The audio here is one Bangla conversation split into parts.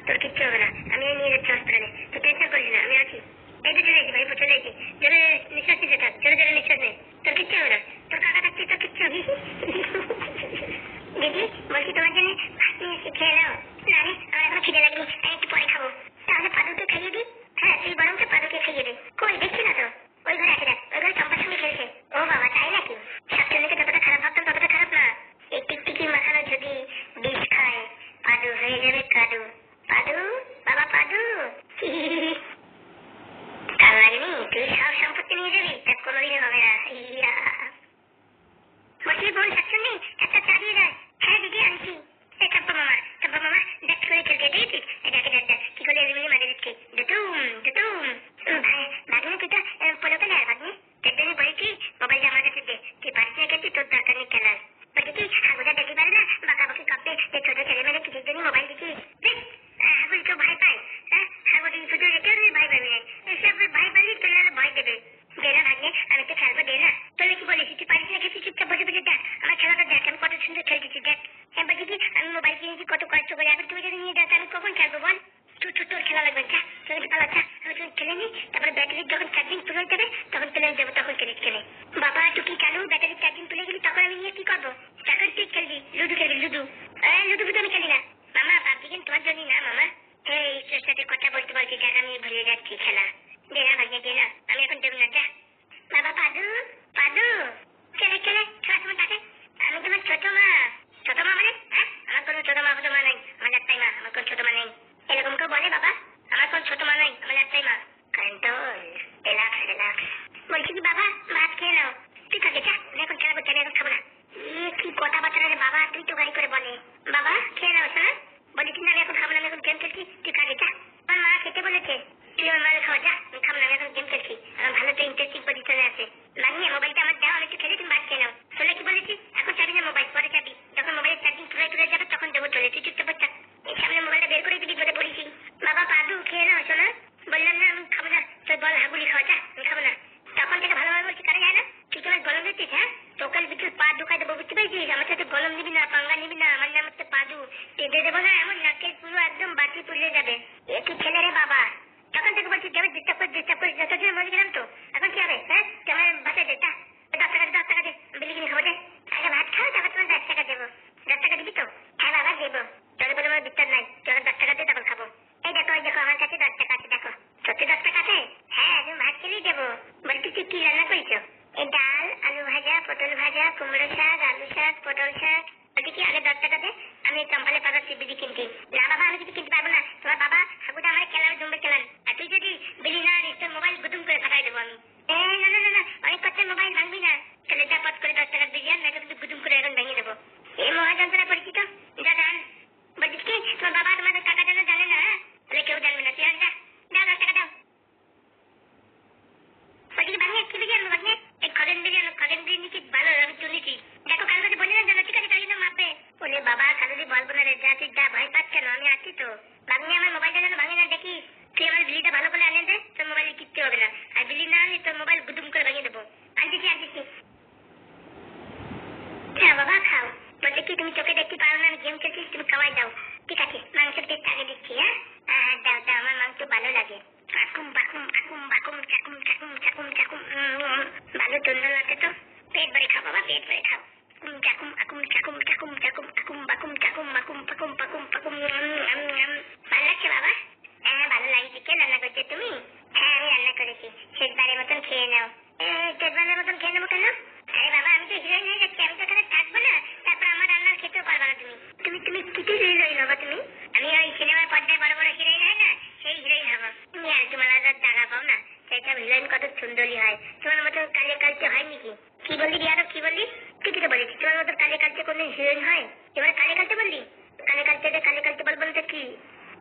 তোর কিচ্ছু হবে না, আমি নিয়ে যাচ্ছি হসপিটালে, তুই টেনশন করিস না, আমি আছি। এই তো চলে এসেছি ভাই, চলে এসেছি। জোরে নিঃশ্বাস নিতে থাক, জোরে জোরে নিঃশ্বাস নে, তোর কিচ্ছু হবে না, তোর কাকা থাকছে তোর কিচ্ছু হবে। দিদি বলছি তোমার জন্য ভাত নিয়ে এসে খেয়ে নাও। না রে, আমার এখন খিদে লাগেনি, আমি একটু পরে খাবো। তাহলে পাদুকে খাইয়ে দিই। হ্যাঁ তুই বরং পাদুকে খাইয়ে দে। কই দেখছি না তো, ওই ঘরে আছে দেখ, ওই ঘরে চম্পার সঙ্গে খেলছে। ও বাবা তাই নাকি? শাকচুন্নিকে যতটা খারাপ ভাবতাম ততটা খারাপ না। এই টিকটিকি মাখানো যদি বিষ খায় পাদু হয়ে যাবে কাদু। পাদু, বাবা পাদু। কাল লাগেনি, তুই সব সম্পত্তি নিয়ে যাবি, তা কোনোদিনই হবে না। ইয়া বলছি বোন শাকচুন্নি, একটা চা দিয়ে যায়। হ্যাঁ দিদি আনছি। চম্পা মামা দেখ করে খেলতে দেখেছিস? দেখ কি করে এমনি মাঝে দিচ্ছে, দুটুম দুটুম। ভাগ্নে তুই তো পলো পেলে আর ভাগ্নে, দেখবি আমি বলেছি মোবাইলটা আমার কাছে দে, তুই পারিস না খেলতে, তোর দরকার নেই খেলার। বলছি কি হাগুদা দেখতে পারে না, বাঁকাবাকি কাঁপবে, ছোট ছেলে মেয়েদের কিছুর জন্য মোবাইল দিচ্ছিস। হাগুল কেউ ভয় পায়? হ্যাঁ হাগুল শুধু রেখে ভাই পাবি না, এসব ভাই পাবি তোর ভয় দেবে। দে না ভাগ্নে, আমি তো খেলবো, দে না। তোর কি বলিস, তুই পারিস না খেলতে, চুপচাপ বসে বসে দেখ আমার খেলাটা, দেখ আমি কত সুন্দর খেলতেছি দেখ। হ্যাঁ বলছি কি আমি মোবাইল কিনেছি কত কষ্ট করে, এখন তুমি যদি নিয়ে যাও আমি কখন খেলবো বল? তোর খেলা লাগবে যা, তোর পালা যা, আমি তুমি খেলে নি, তারপরে ব্যাটারির যখন চার্জিং ফুল হয়ে যাবে তখন খেলে দেবো, তখন খেলিস খেলে। বাবা টুকি চালু, ব্যাটারির চার্জিং তুলে গেলি তখন আমি নিয়ে কি করবো? তখন তুই খেলবি, লুডু খেলবি, লুডু। লুডু ফুডু আমি খেলি না মামা, ভাবছি কিন্তু তোমার জন্যই না মামা। এই তোর সাথে কথা বলতে বলতে দেখ আমি ভুলে যাচ্ছি খেলা। দে না ভাগ্নে দে না, আমি এখন দেবো না যা। বাবা পাদু, পাদু খেলে খেলে খেলার সময় ডাকে, আমি তোমার ছোট মা। ছোট মা মানে? হ্যাঁ আমার কোনো ছোট মা ফটো মা নাই, আমার একটাই মা, আমার কোনো ছোট মা নেই। এরকম কেউ বলে বাবা? আমার কোনো ছোট মা নাই, আমার একটাই মা। Control, relax relax. বলছি কি বাবা ভাত খেয়ে নাও। তুই থাকে যা, আমি এখন খেলা করতে, আমি এখন খাবো না। কি কথাবার্তা রে বাবা, তুই তো গাড়ি করে বলে। বাবা খেয়ে নাও শোনা, বলেছি না আমি এখন খাবো না, আমি এখন গেম খেলছি, তুই কাজে যা। আমার মা খেতে বলেছে, তুই আমার মায়ের খাওয়া যা, আমি খাবো না, আমি এখন গেম খেলছি। আমার ভালো তো ইন্টারেস্টিং পজিশনে আছে। লাগিয়ে মোবাইলটা আমার দাও, আমি একটু খেলে তুমি ভাত খেয়ে নাও। চলে কি বলেছি, এখন চাবি না মোবাইল, পরে চাবি, যখন মোবাইলের চার্জিং তুলে যাবে তখন দেবো চলে, তুই চুপচাপ থাক। এই সামনে মোবাইলটা বের করে দিবি বলে বলেছি। বাবা পাদু খেয়ে নাও শোনা, বললাম না আমি খাবো না, তোর বল হাগুলি খাওয়া যা, আমি খাবো না। তখন থেকে ভালোভাবে বলছি কারা যায় না, তুই তোমার গরম দিচ্ছিস। হ্যাঁ সকাল বিকেল পা ঢুকাই দেবো, বুঝতে পেরেছিস? আমার সাথে গরম নিবি না, পাঙ্গা নিবি না, আমার নাম হচ্ছে পাদু। পেঁধে দেবো না, এমন নাকের পুরো একদম বাতি পুড়ে যাবে। এ কি ছেলে রে বাবা, তখন থেকে বলছি যাবে ডিস্টার্ব করে যতদিন মরে গেলাম তো, এখন কি হবে? হ্যাঁ তোমার বাসায় দে, 10 টাকা দে, বিলি কিনে খাবো দে। আগে ভাত খাও, তারপর তোমার 10 টাকা দেবো। 10 টাকা দিবি তো? হ্যাঁ বাবা দেবো, তোর উপরে আমার বিশ্বাস নাই, তোর 10 টাকা দে তখন খাবো। এই দেখো আমার কাছে 10 টাকা আছে, দেখো। সত্যি 10 টাকা আছে? হ্যাঁ তুমি ভাত খেলেই দেবো। বলছি তুই কি রান্না করেছো? এই ডাল, আলু ভাজা, পটল ভাজা, কুমড়ো শাক, আলু শাক, পটল শাক। বলছি কি আগে 10 টাকা দে, আমি চম্পালে পাঠাচ্ছি বিড়ি কিনতে। না বাবা আমি কিছু কিনতে পারবো না, তোমার বাবা হাগুদা আমার খেলার জমবে খেলান, আর তুই যদি বিড়ি না নিস তোর মোবাইল গুদুম করে ফাটাই দেবো আমি। না অনেক কষ্টের মোবাইল ভাঙবি না, তাহলে যা পথ করে 10 টাকা দিয়ে আন, নয়তো কিন্তু গুদুম করে এখন ভেঙে দেবো। এই মহাযন্ত্রণা পরিচিত যা জান। বলছিস কি তোমার বাবা তোমাদের টাকা যেন জানে না, তাহলে কেউ জানবে না, তুই আর যা, দাও 10 টাকা দাও। বলছি কি ভাঙে কি বিড়ি আনবো ভাঙে? এই খগেন বিড়ি কি ভালো, আমি শুনেছি। দেখো কাল কাছে বলে না জানো, ঠিক আছে কাল মাপবে। বলে বাবা কালুদি বলবো না রে, যা তুই যা, ভয় পাচ্ছ কেন, আমি আছি তো। ভাঙে আমার মোবাইলটা যেন ভাঙে না দেখিস। তুই আমার বিলিটা ভালো করে আনে দে, তোর মোবাইলে কিচ্ছু হবে না, আর বিলি না আনলে তোর মোবাইল গুদুম করে ভেঙে দেবো। আনতেছি। হ্যাঁ বাবা খাও। বলছে কি তুমি চোখে দেখতে পারো না আমি গেম খেলছি, তুমি খাওয়াই দাও। ঠিক আছে মাংসের টেস্ট আগে দিচ্ছি। হ্যাঁ হ্যাঁ দাও দাও, আমার মাংস ভালো লাগে। আকুম বাকুম আকুম বাকুম চাকুম চাকুম চাকুম চাকুম। ভালো তন্দুর আছে তো, পেট ভরে খাও বাবা, পেট ভরে খাও। চাকুম আকুম চাকুম চাকুম চাকুম আকুম বাকুম চাকুম মাকুম পাকুম পাকুম পাকুম। ভালো লাগছে বাবা? হ্যাঁ ভালো লাগছে। কে রান্না করছো তুমি? হ্যাঁ আমি রান্না করেছি, শেষবারের মতন খেয়ে নাও। শেষবারের মতন খেয়ে নেবো কেন? আরে বাবা আমি তো হিরোইন হয়ে যাচ্ছি, আমি তো এখানে থাকবো না, তারপর আমার রান্নার খেতেও পারবা না তুমি। তুমি কিসের হিরোইন হবা তুমি? আমি ওই সিনেমার পর্দায় বড় বড় হিরোইন হয় না, সেই হিরোইন হবো। তুমি আর তোমার টাকা পাও না, সেইসব হিরোইন কত সুন্দরী হয়, তোমার মতো কালে কালচে হয় নাকি? কি বললি বিয়ারব, কি বললি? ঠিকই তো বলেছি, তোমার মতো কালে কালচে কোনো হিরোইন হয়? এবার কালে কালচে বললি? কালে কালচে বলবো না তো কি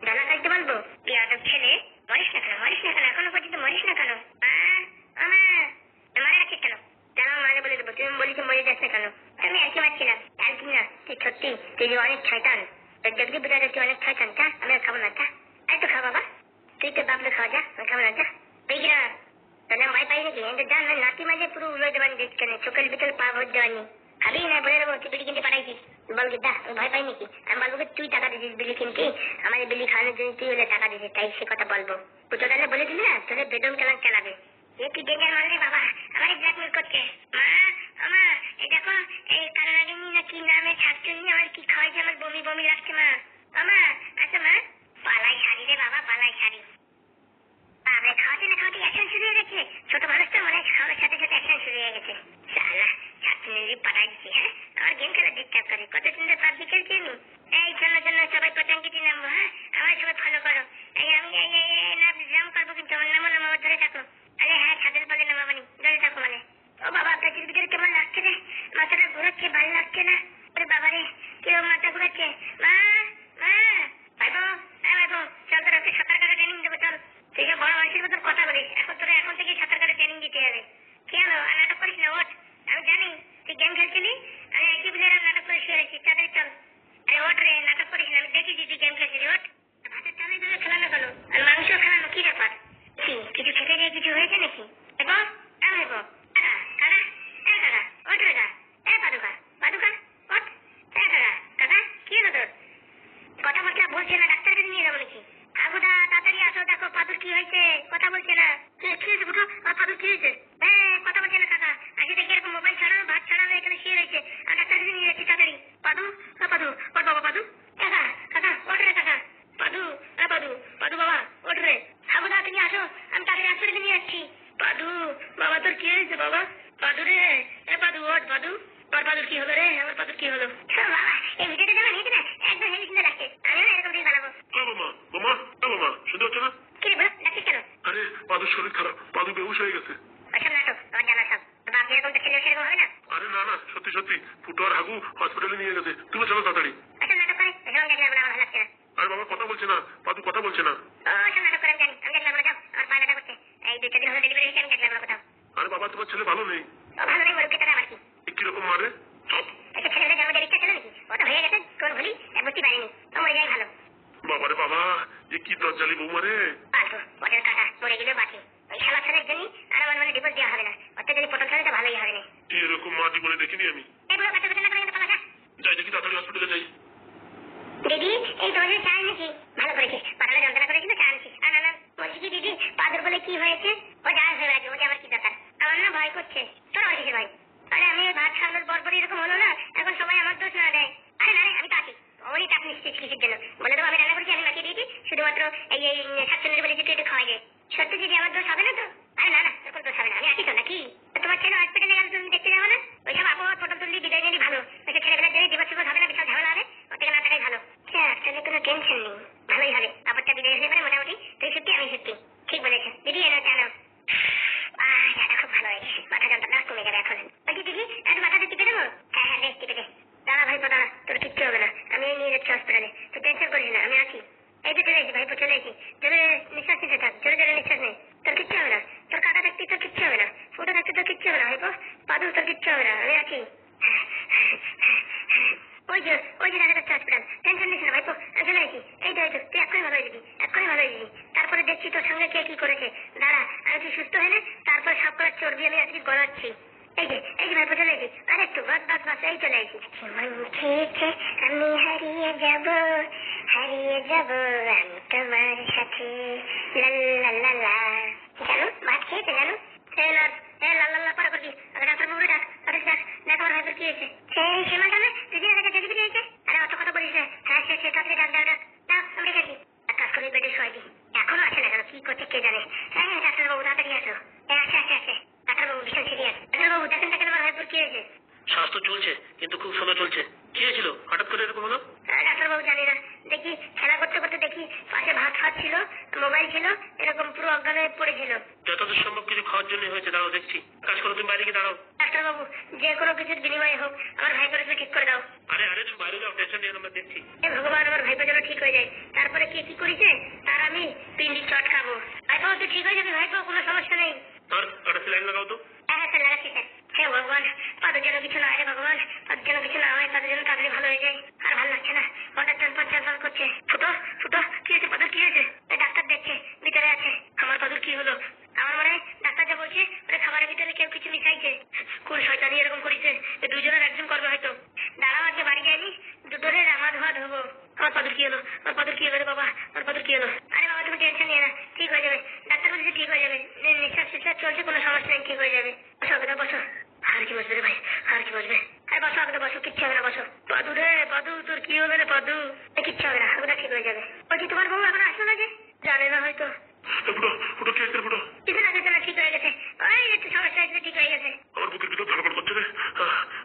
ডালা কালচে বলবো? বিয়ারব ছেলে, মরিস না কেন এখনো পর্যন্ত মরিস না কেন? মারা গেছিস কেন? জানাও মারে বলে দেবো, তুমি বলিস মরে যাস না কেন? আমি আর কি মারছিলাম, আর কি না, তুই সত্যি তুই অনেক শয়তান, তোর দেখবি বোঝা যাচ্ছে অনেক শয়তান। যা আমি আর খাবো না, যা। আর তো খা বাবা, তুই তো বাবলে খাওয়া, যা আমি খাবো না, যা। তুই কিনা তোর নাম ভয় পাই নাকি? যা নাতি মাঝে পুরো উড়ে দেবানি, দেখছে চোখের ভিতরে পা ভর দেওয়ানি। খাবি না বলে দেবো তুই বিড়ি কিনতে পাঠাইছিস? বল গিদ্দা আমি ভয় পাই নাকি? আমি বলবো তুই টাকা দিছিস বিড়ি কিনতে, আমাদের বিড়ি খাওয়ানোর জন্য তুই হলে টাকা দিছিস, তাই সে কথা বলবো। পুজোটালে বলে দিবি না তোদের বেদম চালাক চালাবে। এ কি ডেঞ্জার মাল রে বাবা, আমার ব্ল্যাকমেল করছে। মা মা এই দেখো এই কারানাগিনী না কি নামে ছাত্রী আমার কি খাওয়াইছে, আমার বমি বমি লাগছে মা। মা আচ্ছা মা, পালাই শাড়ি রে বাবা, পালাই শাড়ি। বাবা খাওয়াতে না খাওয়াতে অ্যাকশন শুরু হয়ে গেছে, ছোট মানুষ তো মনে হয় খাওয়ার সাথে সাথে অ্যাকশন শুরু হয়ে গেছে। শালা ছাত্রী পাঠাই দিচ্ছি, হ্যাঁ আমার গেম খেলা ডিস্টার্ব করে, কত সুন্দর পাবজি খেলছি আমি। এই চলো চলো সবাই পটাঙ্কিতে নামবো, হ্যাঁ আমার সবাই ফলো করো। এই আমি না জাম করবো কিন্তু আমার নামো ধরে থাকো। আরে হ্যাঁ ছাদের বলে নামাবানি, ধরে থাকো মানে। ও বাবা পেটের ভিতরে কেমন লাগছে রে, মাথাটা ঘুরাচ্ছে, ভালো লাগছে না। আরে বাবা রে কিরকম মাথা ঘুরাচ্ছে। মা মা ভাইবো, হ্যাঁ ভাইবো চল তোর একটা সাঁতার কাটা ট্রেনিং দেবো চল। তুই যে বড় মানুষের মতন কথা বলিস, এখন থেকে সাঁতার কাটা ট্রেনিং দিতে হবে। কি হলো আর নাটক করিস না, ওঠ। আমি জানি তুই গেম খেলছিলি, আমি আইটি প্লেয়ার নাটক করে শুয়ে রয়েছি, তাড়াতাড়ি চল। আরে ওঠ রে, নাটক করিস না, আমি দেখেছি তুই গেম খেলছিলি, ওঠ। ভাতের চালেই তোকে খেলানো কেন আর মাংস খেলানো কি ব্যাপার? কি কিছু খেতে গিয়ে কিছু হয়েছে নাকি? দেখো দেখো কাকা কাকা ওঠ রে কাকা, পাদুকা পাদুকা ওঠ। কাকা কাকা কি হলো তোর? কথাবার্তা বলছে না, ডাক্তার কাছে নিয়ে যাবো নাকি? আগুদা তাড়াতাড়ি আসো, দেখো পাদুর কি হয়েছে, কথা বলছে না। কি হয়েছে বুঝো, পাদুর কি হয়েছে? হ্যাঁ কথা বলছে না কাকা, আগে দেখি এরকম মোবাইল ছাড়ানো ভাত ছাড়ানো এখানে শুয়ে রয়েছে, আর ডাক্তার কাছে নিয়ে যাচ্ছি তাড়াতাড়ি। পাদু পাদু ওঠ বাবা, পাদু কাকা কাকা ওঠ রে কাকা, পাদু পাদু পাদু বাবা ওঠ রে। আগুদা তুমি আসো, আমি তাড়াতাড়ি হাসপাতালে নিয়ে যাচ্ছি। পাদু বাবা তোর কি হয়েছে বাবা? পাদু রে, পাদু ওঠ পাদু। তোর পাদুর কি হলো রে? আমার পাদুর কি হলো? বাবা এই ভিডিওটা যখন হয়েছে না একদম হেভি সুন্দর লাগছে, আমিও এরকম ভিডিও বানাবো। মামা মামা শুনতে হচ্ছে না? কি রে বলো ডাকছিস কেন? আরে পাদুর শরীর খারাপ, পাদু বেহুশ হয়ে গেছে। ওইসব নাটক তোমার জানা সব, বাপ যেরকম তো ছেলেও সেরকম হবে না। আরে না না সত্যি সত্যি ফুটো আর হাগু হসপিটালে নিয়ে গেছে, তুমি চলো তাড়াতাড়ি। ওইসব নাটক করে ওইসব দেখলে আমার ভালো লাগছে না। আরে বাবা কথা বলছে না, পাদু কথা বলছে না। ওইসব নাটক করে আমি জানি, আমি দেখলাম না, যাও আমার পা ব্যথা করছে, এই 2-4 দিন হলো ডেলিভারি হয়েছে, আমি দেখলাম না কোথাও। আরে বাবা তোমার ছেলে ভালো নেই। ও ভালো নেই মরুক, তারা আবার কি? কিরকম মারে? একটা ছেলেদের জন্ম দেওয়ার ইচ্ছা ছিল নাকি? ও তো হয়ে গেছে কোন ভুলি বুঝতে পারিনি, তো মরে যাই ভালো। বাবারে বাবা এ কি দরজালি বৌমা রে। পাল্টু ওদের কাকা মরে গেলেও বাঁচে, ওই শালা ছেলের জন্যই আর আমার মানে ডিভোর্স দেওয়া হবে না, ওটা যদি পটল ছাড়ে তো ভালোই হবে না। এরকম মা জীবনে দেখিনি আমি। এই বুড়ো কাটা কথা না করে পালা যা। যাই দেখি তাড়াতাড়ি হসপিটালে যাই। দিদি এই তোমাদের চা এনেছি, ভালো করেছিস, পাঠালে যন্ত্রণা করেছিল চা আনছিস। আর না বলছি কি দিদি পাদুর বলে কি হয়েছে? ও যা হয়ে গেছে, ওকে আমার কি দরকার? আমার না ভয় করছে। তোর আর কিসের ভয়? আরে আমি ওই ভাত খাওয়ানোর পরপরই এরকম হলো না, এখন সবাই আমার দোষ না দেয়। আরে না রে আমি তো আছি, ওরই চাপ নিশ্চিত কিসের জন্য বলে দেবো, আমি রান্না করেছি, আমি মাখিয়ে দিয়েছি, শুধুমাত্র এই শাকচুন্নির বলে একটু খাওয়াই যায়। সত্যি যদি আমার দোষ হবে না তো? আরে না তোর কোনো দোষ হবে না, আমি আছি তো নাকি? তোমার ছেলে হসপিটালে গেলে তুমি দেখতে যাবো না? ওইসব আবহাওয়া ফটো তুললি বিদায় নিলি ভালো, ওইসব ছেলেবেলার জন্য ডিভোর্স হবে না, বিশাল ঝামেলা হবে, ওর থেকে না থাকাই ভালো। আসলে কোনো টেনশন নেই, ভালোই হবে, আপদটা বিদায় হলে পরে মোটামুটি তুই সত্যি আমি সত্যি। ঠিক বলেছো দিদি, এনো জানো চাটা খুব ভালো হয়েছে, মাথা যন্ত্রণা কমে যাবে এখন। বলছি দিদি একটু মাথাটা টিপে দেবো? হ্যাঁ বেশ টিপে দে। দাঁড়া ভাইপো দাঁড়া, তোর কিচ্ছু হবে না, আমি নিয়ে যাচ্ছি হসপিটালে, তুই টেনশন করিস না, আমি আছি। এই তো চলে এসেছি ভাইপো, চলে এসেছি। জোরে নিঃশ্বাস নিতে থাক, জোরে জোরে নিঃশ্বাস নেই, তোর কিচ্ছু হবে না। তোর কাকা থাকতে তোর কিচ্ছু হবে না, ফুটো থাকতে তোর কিচ্ছু হবে না ভাইপো, পাদু তোর কিচ্ছু হবে না, আমি আছি। ওই যে দেখা যাচ্ছে হসপিটাল, টেনশন নিস না ভাইপো, আমি চলে এসেছি। এই তো তুই এক্ষুনি ভালো হয়ে যাবি, এক্ষুনি ভালো হয়ে যাবি। তারপরে দেখছি তোর সঙ্গে কে কি করেছে, দাঁড়া আমি তুই সুস্থ হয়ে না, তারপর সব করার চর্বি আমি আজকে গলাচ্ছি। এই যে ভাইপো চলে এসেছি, আর একটু বাস এই চলে এসেছি। মন খেয়েছে আমি হারিয়ে যাব আমি তোমার সাথে, লাল্লাল্লাল্লা। জানো ভাত খেয়েছে জানো? লাল্লাল্লা পরে করবি, ডাক্তার বাবু ডাক, দেখ আমার ভাইপোর কি হয়েছে। সেই সীমাটা না দিদি দেখা যদি হয়েছে। আরে অত কথা বলিস না, হ্যাঁ সে তাড়াতাড়ি ডাক আমি দেখেছি। এক কাজ করে বেডে শোয়াই দিই, এখনো আছে না কেন, কি করছে কে জানে। হ্যাঁ ডাক্তারবাবু তাড়াতাড়ি আসো। আছে ডাক্তারবাবু ভীষণ সিরিয়াস। ডাক্তারবাবু দেখেন আমার ভাইপোর কি হয়েছে। স্বাস্থ্য চলছে কিন্তু খুব স্লো চলছে। কি হয়েছিল হঠাৎ করে এরকম হলো? ডাক্তারবাবু জানি না, দেখি খেলা করতে করতে দেখি পাশে ভাত ছিল, মোবাইল ছিল, এরকম পুরো অজ্ঞান হয়ে পড়েছিল। যতদূর সম্ভব কিছু খাওয়ার জন্য হয়েছে, দাঁড়াও দেখছি। কাজ করো, তুমি বাইরে গিয়ে দাঁড়াও। ডাক্তারবাবু যে কোনো কিছুর বিনিময়ে হোক আমার ভাইপোর একটু ঠিক করে দাও। আরে তুমি বাইরে যাও, টেনশন নিয়ে আমরা দেখছি। ভগবান আমার ভাইপো যেন ঠিক হয়ে যায়, তারপরে কি করেছে তার আমি পিন্ডির চট খাবো। ভাইপো তুই ঠিক হয়ে যাবে ভাইপো, কোনো সমস্যা নেই। আর একটা স্যালাইন লাগাও তো। হ্যাঁ স্যার লাগাচ্ছি স্যার। হ্যাঁ ভগবান পাদের যেন কিছু না হয়, ভগবান পাদের যেন কিছু না হয়, তাদের যেন তাড়াতাড়ি ভালো হয়ে যায়। আর ভালো লাগছে না, হঠাৎ টান করছে। ফুটো কি হয়েছে পাদের, কি হয়েছে? ডাক্তার দেখছে, ভিতরে আছে। আমার পাদের কি হলো? আমার মনে হয় ডাক্তার যা বলছে ওটা খাবারের ভিতরে কেউ কিছু মিশাইছে। কোন শয়তানি এরকম করেছে, দুজনের একজন করবে আছে ঠিক হয়ে যাবে, নিঃশ্বাস নিঃশ্বাস চলছে, কোনো সমস্যা নেই, ঠিক হয়ে যাবে। বসো আগে বসো। আর কি বসবে রে ভাই, আর কি বসবে? আরে বসো আগে বসো, কিচ্ছু হবে না, বসো। পাদু রে পাদু, তোর কি হবে রে পাদু? কিচ্ছু হবে না, আগে ঠিক হয়ে যাবে। বলছি তোমার বউ এখন আসলো না যে? জানে না হয়তো। ফুটো ফুটো কি হয়েছে ফুটো? কিছু না কিছু না, ঠিক হয়ে গেছে। ওই একটু সমস্যা হয়েছে, ঠিক হয়ে গেছে। আমার বুকের ভিতর ধড়ফড় করছে রে।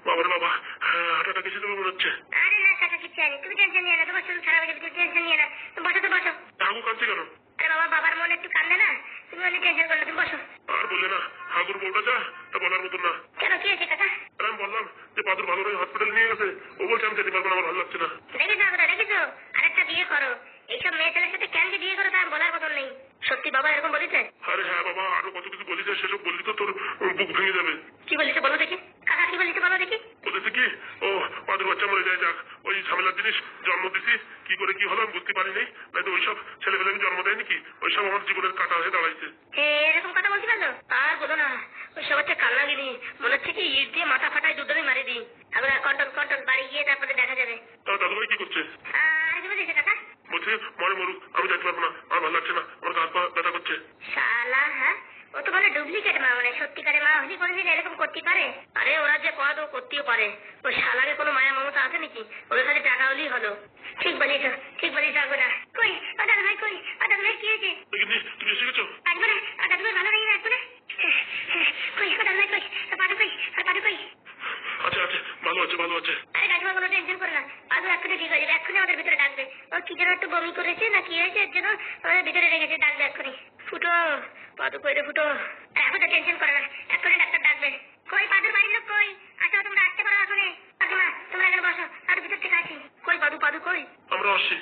বাবার বাবা, হার্ট অ্যাটাক এসে যাবে মনে হচ্ছে। আরে না কাকা, কিচ্ছু হয়নি, তুমি টেনশন নিয়ে না, তোমার শরীর খারাপ হয়ে যাবে, তুমি টেনশন নিয়ে না। তুমি বসো তো বসো। হাগু কাঁদছে কেন? আরে বাবা, বাবার মনে একটু কান্দে না, তুমি অনেক টেনশন করো না, তুমি বসো। আর বললে না হাগুর বউটা যা, তা বলার মতন না। কেন, কি হয়েছে কাকা? আর আমি বললাম যে পাদুর ভালো করে হসপিটালে নিয়ে গেছে, ও বলছে আমি যেতে পারবো না, আমার ভালো লাগছে না। দেখেছো আমরা, দেখেছো? আরেকটা বিয়ে করো। এইসব মেয়ে ছেলের সাথে কেন যে বিয়ে করো তা বলার মতন নেই। সত্যি বাবা এরকম বলেছে? আরে হ্যাঁ বাবা, আরো কত কিছু বলিস, সেসব বললি তো তোর বুক ভেঙে যাবে। কি বলেছে বলো দেখি কাকা, কি বলেছে বলো দেখি। বলেছে কি, ও পাদুর বাচ্চা মরে যায়, যাক ওই ঝামেলার জিনিস জন্ম দিছি, কি করে কি হলো আমি বুঝতে পারিনি, নয়তো ওইসব ছেলেবেলে আমি জন্ম দেয়নি কি, ওইসব আমার জীবনের কাটা হয়ে দাঁড়াইছে। এরকম কথা বলতে পারলো? আর বলো না, ওই সব হচ্ছে কাল লাগিনি, মনে হচ্ছে কি ইট দিয়ে মাথা ফাটাই দুধরে মারি দিই। আমরা কন্ট্রোল কন্ট্রোল বাড়ি গিয়ে তারপরে দেখা যাবে। তা দাদু ভাই কি করছে? আর কি বলেছে কাকা? বলছে মরে মরুক, আমি যেতে পারবো না, আমার ভালো লাগছে না, আমার গা পা ব্যথা করছে। শালা, হ্যাঁ, ও তো বলে ডুপ্লিকেট মা, মানে সত্যিকারের মা হলি কোনোদিন এরকম করতে পারে? আরে ওরা যে পদ ও করতেও পারে, ওই শালারে কোনো মায়া মমতা আছে নাকি? ওদের খালি টাকা হলেই হলো। ঠিক বলিস, ঠিক বলিস আগোনা। কই ও দাদা ভাই, কই ও দাদা ভাই, কি হয়েছে? তুমি এসে গেছো? আসবো না, ও দাদা ভাই ভালো নেই, আসবো না। কই ও দাদা ভাই, কই পাদু, কই আর পাদু কই? আচ্ছা আচ্ছা, ভালো আছে ভালো আছে। আরে কাকিমা কোনো টেনশন করো না, পাদু এক্ষুনি ঠিক হয়ে যাবে, এক্ষুনি আমাদের ভিতরে ডাকবে। ও কি যেন একটু বমি করেছে না কি হয়েছে, এর জন্য আমাদের ভিতরে রেখেছে, ডাকবে এক্ষুনি। ফুটো, পাদু কই রে ফুটো? এখন তো টেনশন করো না, এক্ষুনি ডাক্তার ডাকবে। কই পাদুর বাড়ির লোক কই? আসো, তোমরা আসতে পারো এখনই। কাকিমা তোমরা এখানে বসো, আর ভিতর থেকে আসি। কই পাদু, পাদু কই? আমরা আসছি।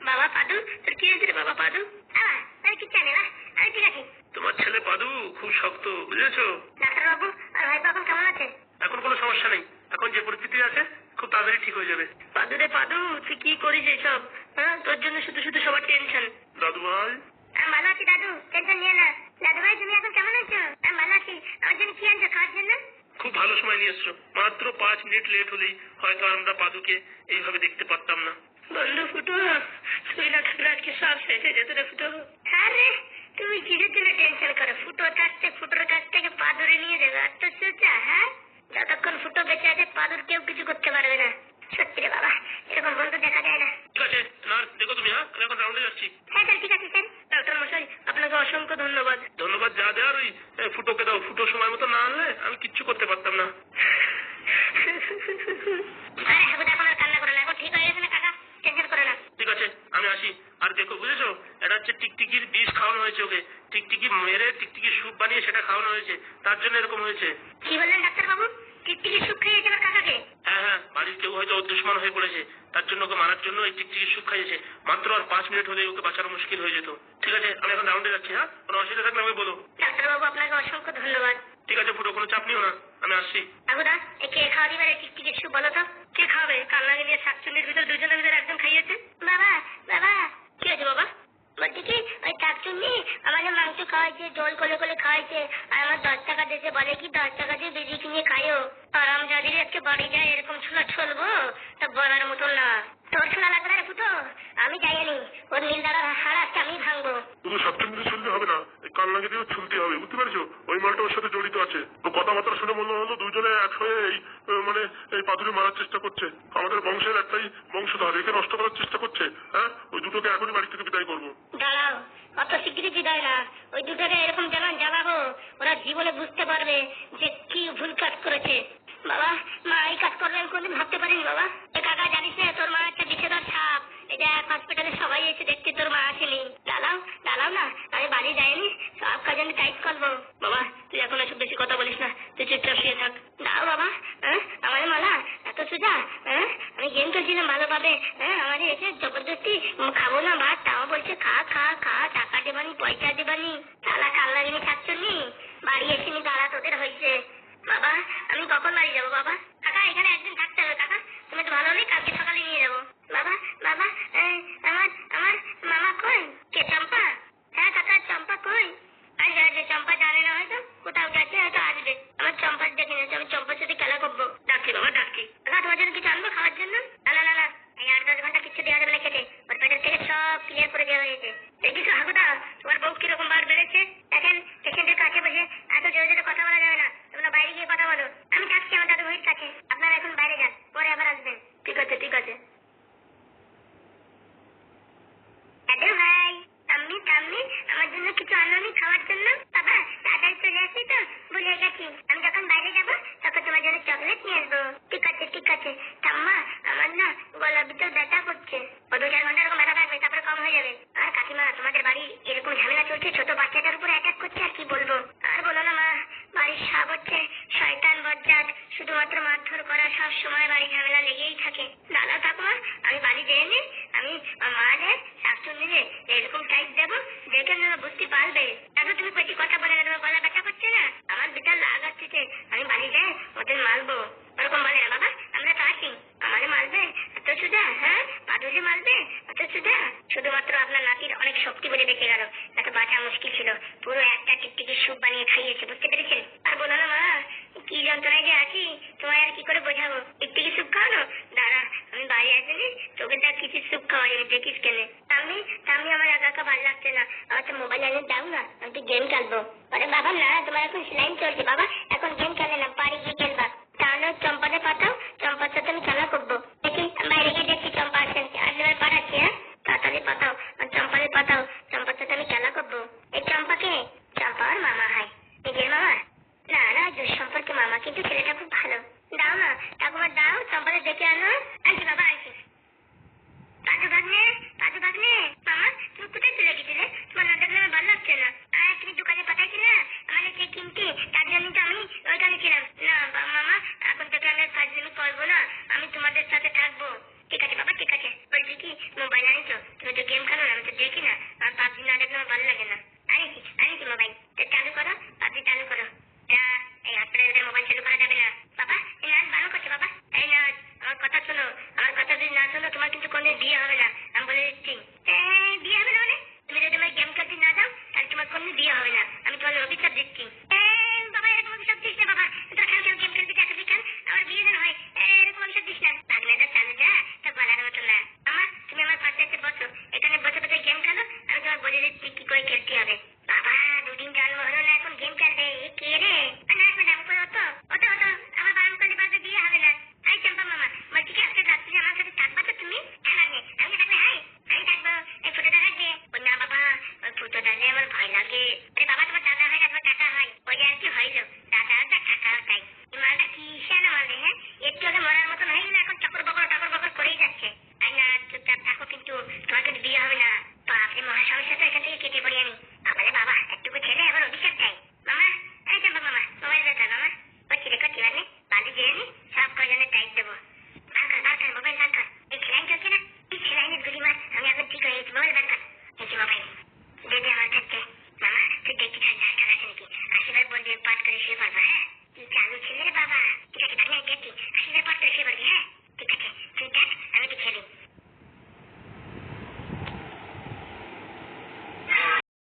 বাবা পাদু, তোর কি হয়েছে রে বাবা পাদু? আরে কি জানে না, আমি ঠিক আছি। তোমার ছেলে পাদু খুব শক্ত, বুঝেছো? ডাক্তারবাবু আর ভাইপো এখন কেমন আছে? এখন কোনো সমস্যা নেই, এখন যে পরিস্থিতি আছে খুব তাড়াতাড়ি ঠিক হয়ে যাবে। পাদু রে পাদু, তুই কি করিস এইসব? হ্যাঁ, তোর জন্য শুধু শুধু সবার টেনশন। দাদু ভাই, আমি ভালো আছি দাদু, টেনশন নিয়ে না। দাদু ভাই তুমি এখন কেমন আছো? আমি ভালো আছি। আমার জন্য কি আনছো খাওয়ার জন্য? খুব ভালো সময় নিয়ে এসছো, মাত্র 5 মিনিট লেট হলেই হয়তো আমরা পাদুকে এইভাবে দেখতে পারতাম না। বন্ধু ফুটো, তুই না থাকলে আজকে সব শেষ হয়ে যেত রে ফুটো। আরে তুমি কিসের জন্য টেনশন করো? ফুটোর কাছ থেকে পাদুরে নিয়ে যাবে, আর তো সোজা। হ্যাঁ, যতক্ষণ ফুটো বেঁচে আছে পাদুর কেউ কিছু করতে পারবে না। সত্যি রে বাবা, এরকম বন্ধু দেখা যায় না। ঠিক আছে নার্স, দেখো তুমি। হ্যাঁ, আমি এখন রাউন্ডে যাচ্ছি। হ্যাঁ স্যার, ঠিক আছে স্যার। ডাক্তার মশাই, আপনাকে অসংখ্য ধন্যবাদ। ধন্যবাদ যা দেওয়ার ওই ফুটোকে দাও, ফুটো সময় মতো না আনলে আমি কিচ্ছু করতে পারতাম না। আরে হাবুদা, এখন আর কান্না করো না, এখন ঠিক হয়ে গেছে না কাকা, টেনশন করো না। ঠিক আছে আমি আসি। আর দেখো বুঝেছো, এটা হচ্ছে টিকটিকির বিষ খাওয়ানো হয়েছে ওকে, টিকটিকি মেরে টিকটিকির স্যুপ বানিয়ে সেটা খাওয়ানো হয়েছে, তার জন্য এরকম হয়েছে। কি বললেন ডাক্তারবাবু? টিকটিকির স্যুপ খাইয়েছে আমার কাকাকে? হ্যাঁ হ্যাঁ, বাড়ির কেউ হয়তো ওর দুশ্মন হয়ে পড়েছে, তার জন্য ওকে মারার জন্য এই টিকটিকির স্যুপ খাইয়েছে। মাত্র আর 5 মিনিট হলে ওকে বাঁচানো মুশকিল হয়ে যেত। ঠিক আছে আমি এখন রাউন্ডে যাচ্ছি। হ্যাঁ, কোনো অসুবিধা থাকলে আমি বলো। ডাক্তারবাবু আপনাকে অসংখ্য ধন্যবাদ। ঠিক আছে ফুটো, কোনো চাপ নিও না, আমি আসছি। আগুদা, কে খাওয়া দিবে টিকটিকির স্যুপ বলো তো? কে খাবে? কান্নাকে নিয়ে শাকচুন্নির ভিতর দুজনের ভিতরে একজন খাইয়েছে। বাবা বাবা, কি আছে বাবা? বলছি কি, ওই শাকচুন্নি আমাদের মাংস খাওয়াইছে, জল কোলে কোলে খাওয়াইছে, আর আমার 10 টাকা দিয়েছে, বলে কি 10 টাকা দিয়ে বেরিয়ে কিনে খাইও। আরাম জাদির আজকে বাড়ি যায়, এরকম ছোলা চলবো তা বলার মতন না। তোর ছোলা লাগবে না রে ফুটো, আমি যাইনি, ওর নীল দাঁড়ার হাড় আজকে আমি ভাঙবো। শুধু সবচেয়ে শুনতে হবে না, এই কাল লাগিয়ে দিয়েও শুনতে হবে, বুঝতে পারছো? ওই মালটা ওর সাথে জড়িত আছে। তো কথাবার্তা শুনে মনে হলো দুজনে এক হয়ে মানে এই পাদুরে মারার চেষ্টা করছে। আমাদের বংশের একটাই বংশধর, একে নষ্ট করার চেষ্টা করছে। হ্যাঁ, ওই দুটোকে এখনই বাড়ি থেকে বিদায় করবো। দাঁড়াও, অত শিগগিরই বিদায় না, ওই দুটোকে এরকম জ্বালাবো ওরা জীবনে বুঝতে পারবে যে কি ভুল কাজ করেছে। বাবা, মা এই কাজ করবে আমি কোনদিন ভাবতে পারিনি। বাবা, এ কাকা জানিস না, তোর মা একটা বিষধর সাপ, এটা হসপিটালে সবাই এসে দেখতে, তোর মা আসেনি। দাঁড়াও না, আমি বাড়ি যাইনি, সব কাজ আমি টাইট করবো। বাবা তুই এখন এসব বেশি কথা বলিস না, তুই চুপচাপ শুয়ে থাক। দাও বাবা, আমার মালা এত সোজা। আমি গেম খেলছিলাম ভালোভাবে, আমাদের এসে জবরদস্তি খাবো না ভাত, তাও বলছে খা খা খা, টাকা দেবানি পয়সা দেবানি। শালা কাল লাগিনি থাকছনি, বাড়ি এসেনি, দাঁড়া তোদের হয়েছে। বাবা আমি কখন বাড়ি যাবো? বাবা কাকা এখানে একদিন থাকতে হবে, কাকা তুমি তো ভালো হলে কালকে সকালে নিয়ে যাবো। বাবা বাবা, আমার মামা কই? কে চম্পা? হ্যাঁ কাকা, চম্পা কই? আসবে, চম্পা জানে না হয়তো, কোথাও গেছে, হয়তো আসবে। আমার চম্পার দেখে নিয়েছে, আমি চম্পার সাথে খেলা করবো। ডাকছি বাবা, ডাকছি। কাকা তোমার জন্য কিছু আনবো খাওয়ার জন্য? না, এই 8-10 ঘন্টা কিছু দেওয়া যাবে না খেতে, ওর পেটের থেকে সব ক্লিয়ার করে দেওয়া হয়েছে। আছে। দেখিছো হাগুদা, তোমার বউ কিরকম বার বেড়েছে? দেখেন, পেশেন্টের কাছে বসে এত জোরে জোরে কথা বলা যাবে না। তোমরা বাইরে গিয়ে কথা বলো। আমি যাচ্ছি আমার দাদু ভাইয়ের কাছে। আপনারা এখন বাইরে যান, পরে আবার আসবেন। ঠিক আছে, ঠিক আছে। দাদু ভাই, টাম্মি টাম্মি, আমার জন্য কিছু আনোনি খাওয়ার জন্য? বাবা, তাড়াতাড়ি চলে আসি তো, ভুলে গেছি। আমি যখন বাইরে যাবো তখন তোমার জন্য চকলেট নিয়ে আসবো। ঠিক আছে, ঠিক আছে। ঠাম্মা, আমার না গলার ভিতর ব্যথা করছে। ও 2-4 ঘন্টা এরকম ব্যথা থাকবে, তারপরে কম হয়ে যাবে। আর কাকিমা, তোমাদের বাড়ি এরকম ঝামেলা চলছে, ছোট বাচ্চাটার উপর অ্যাটাক করছে, আর কি বলবো। আর বলো না মা, বাড়ির সাপ হচ্ছে শয়তান বজ্জাত, শুধুমাত্র মারধর করা, সব সময় বাড়ি ঝামেলা লেগেই থাকে। দাদা ঠাকুমা, আমি বাড়ি যেয়ে নি, আমি মায়ের শাকচুন্নিরে এরকম টাইপ দেবো, দেখে নেবে, বুঝতে পারবে। দাদু, তুমি বেশি কথা বলে না, তোমার গলা ব্যথা করছে না? আমার বিটার লাগ আসছে, আমি বাড়ি যাই ওদের মারবো। ওরকম বলে না বাবা, আমরা তো আছি। আমারে মারবে এত সুদা? হ্যাঁ, পাদুরে মারবে এত সুদা? শুধুমাত্র আপনার নাতির অনেক শক্তি বলে দেখে গেল, তাকে বাঁচা মুশকিল ছিল। পুরো একটা টিকটিকির স্যুপ বানিয়ে খাইয়েছে, বুঝতে পেরেছেন? আর বলো না মা, কি যন্ত্রণায় যে আছি, তোমায় আর কি করে বোঝাবো। টিকটিকি স্যুপ খাওয়ানো? দাঁড়া, আমি বাড়ি আসিনি, তোকে তার কিছু স্যুপ খাওয়া যাবে, দেখিস কেনে। আমি আমার একা একা ভালো লাগছে না, আমার তো মোবাইল এনে দাও না, আমি তো গেম খেলবো। আরে বাবা না, তোমার এখন স্লাইম চলছে বাবা, এখন গেম খেলে না, বাড়ি গিয়ে খেলবা। তাহলে চম্পাতে পাঠাও, চম্পার সাথে আমি খেলা করবো। দেখি, বাইরে গিয়ে দেখছি চম্পা আসছেন, আসলে পাঠাচ্ছি। হ্যাঁ, তাড়াতাড়ি পাঠাও, চম্পারে পাঠাও, চম্পার সাথে আমি খেলা করবো। এই চম্পাকে, চম্পা আর মামা হয়, নিজের মামা না, না, সম্পর্কে মামা, কিন্তু ছেলেটা খুব ভালো। দাও না ঠাকুমা, দাও, চম্পাকে দেখে আনো। আনছি বাবা, আনছি। পাদু ভাগ্নে, পাদু ভাগ্নে, মামা তুমি কোথায় চলে গেছিলে? তোমার না দেখলে আমার ভালো লাগছে না। আর তুমি দোকানে পাঠাইছিলে না আমাদের যে কিনতে, তার জন্য তো আমি ওইখানে ছিলাম। না মামা, এখন থেকে আমি ফাজলামি করবো না, আমি তোমাদের সাথে থাকবো। ঠিক আছে বাবা, ঠিক আছে। বলছি কি, মোবাইল আনিছো? তুমি তো গেম খেলো না, আমি তো দেখি না, আর পাবজি না দেখলে আমার ভালো লাগে না। আনিছি, আনিছি মোবাইল, তো চালু করো, পাবজি চালু করো। এই আপনাদের মোবাইল চালু করা যাবে না বাবা। এই নাচ বারণ করছে বাবা। এই নাচ, আমার কথা শোনো, আমার কথা যদি না শোনো তোমার কিন্তু কোনদিন বিয়ে হবে না, আমি বলে দিচ্ছি। বিয়ে হবে না মানে? তুমি যদি তোমার গেম খেলতে না দাও, তাহলে তোমার কোনদিন বিয়ে হবে না, আমি তোমার অভিশাপ দিচ্ছি। বাবা, এরকম অভিশাপ দিস না বাবা, তোরা খেল খেল, গেম খেলবি, চাকরি খেল, আমার বিয়ে যেন হয়, এরকম অভিশাপ দিস না। ভাগনাটা চালু যা, তা বলার মতো না। আমার, তুমি আমার পাশে এসে বসো, এখানে বসে বসে গেম খেলো, আমি তোমার বলে দিচ্ছি কি করে খেলতে হবে। বাবা, 2 দিন জন্ম হলো না, এখন গেম খেলবে? এ কে রে? না এখন আমি করে অত অত অত আমার বারণ করলে বাদে বিয়ে হবে না। আই চম্পা মামা, বলছি কি আজকে রাত্রি আমার সাথে থাকবা তো তুমি? হ্যাঁ লাগে, আমি থাকবে, হাই আমি থাকবো। এই ফুটোটা থাকবে? ও না বাবা, ওই ফুটোটা নিয়ে আমার ভয় লাগে।